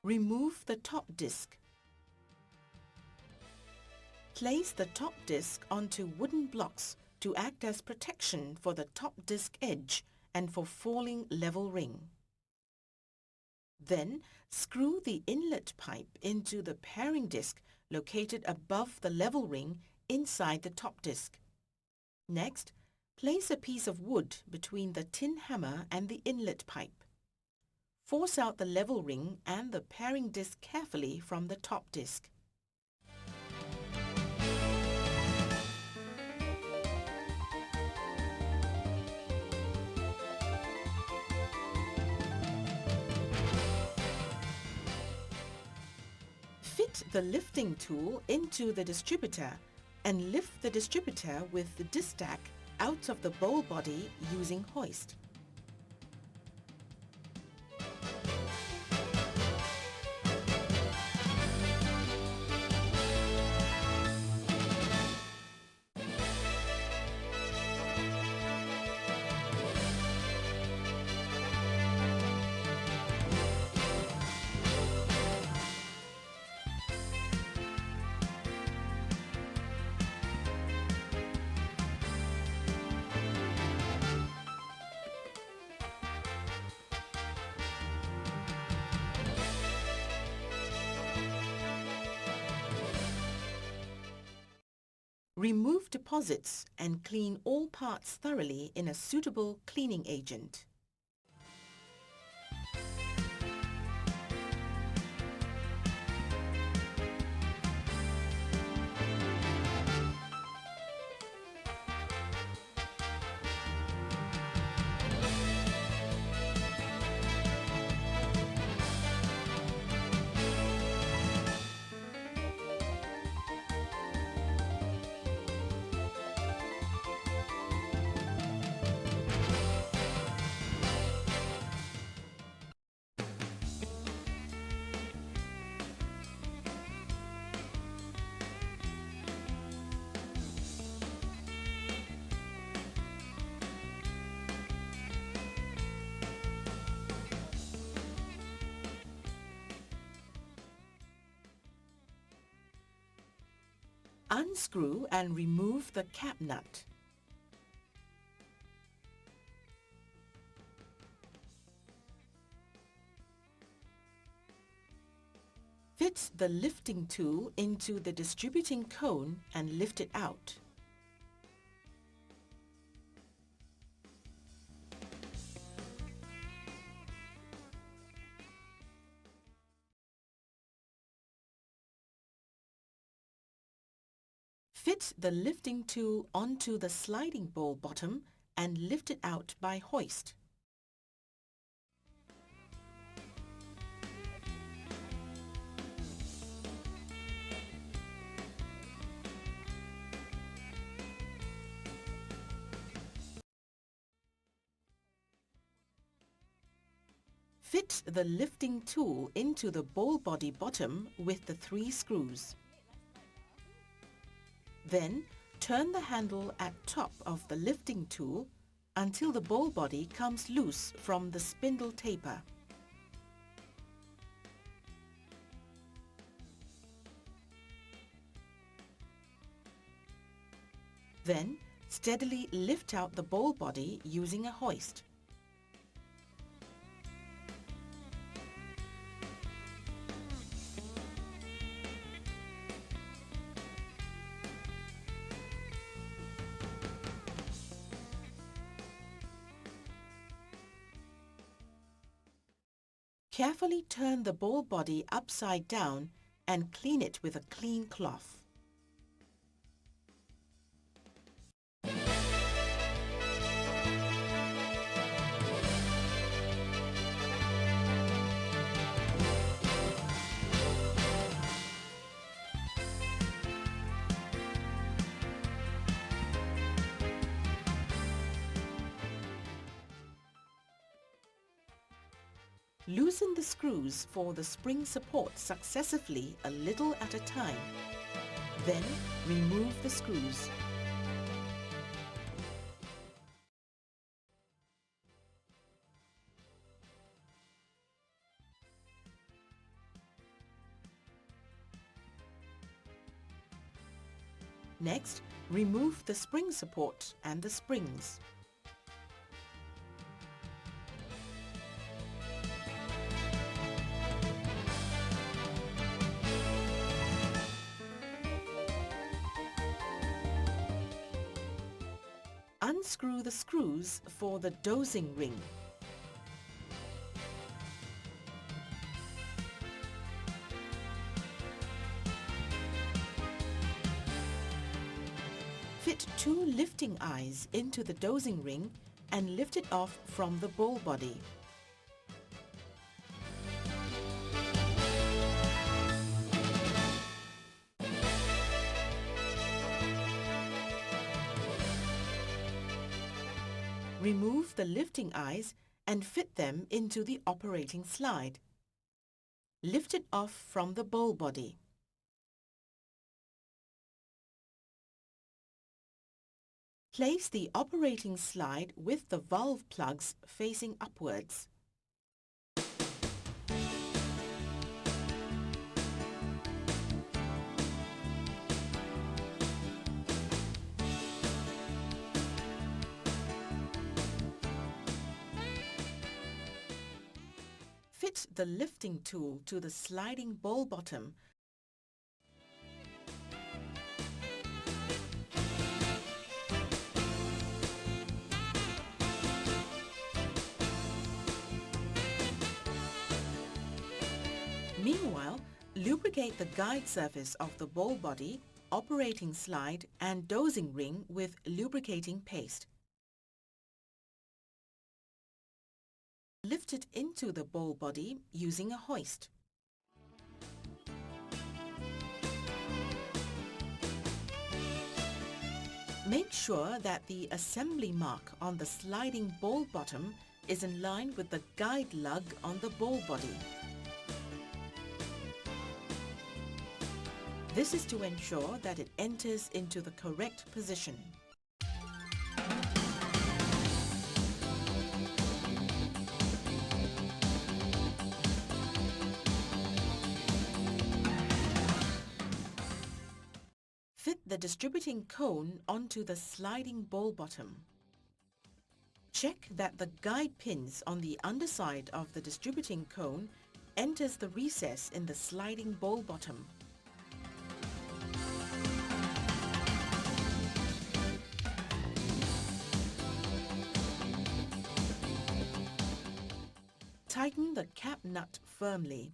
Remove the top disc. Place the top disc onto wooden blocks to act as protection for the top disc edge and for falling level ring. Then, screw the inlet pipe into the pairing disc located above the level ring inside the top disc. Next, place a piece of wood between the tin hammer and the inlet pipe. Force out the level ring and the pairing disc carefully from the top disc. Fit the lifting tool into the distributor and lift the distributor with the disc stack out of the bowl body using hoist. Remove deposits and clean all parts thoroughly in a suitable cleaning agent. Unscrew and remove the cap nut. Fit the lifting tool into the distributing cone and lift it out. Fit the lifting tool onto the sliding bowl bottom and lift it out by hoist. Fit the lifting tool into the bowl body bottom with the 3 screws. Then, turn the handle at top of the lifting tool until the bowl body comes loose from the spindle taper. Then, steadily lift out the bowl body using a hoist. Carefully turn the bowl body upside down and clean it with a clean cloth. Loosen the screws for the spring support successively a little at a time. Then remove the screws. Next, remove the spring support and the springs. Unscrew the screws for the dosing ring. Fit 2 lifting eyes into the dosing ring and lift it off from the ball body. Remove the lifting eyes and fit them into the operating slide. Lift it off from the ball body. Place the operating slide with the valve plugs facing upwards. Fit the lifting tool to the sliding ball bottom. Meanwhile, lubricate the guide surface of the ball body, operating slide and dosing ring with lubricating paste. Lift it into the ball body using a hoist. Make sure that the assembly mark on the sliding ball bottom is in line with the guide lug on the ball body. This is to ensure that it enters into the correct position. Fit the distributing cone onto the sliding ball bottom. Check that the guide pins on the underside of the distributing cone enters the recess in the sliding ball bottom. Tighten the cap nut firmly.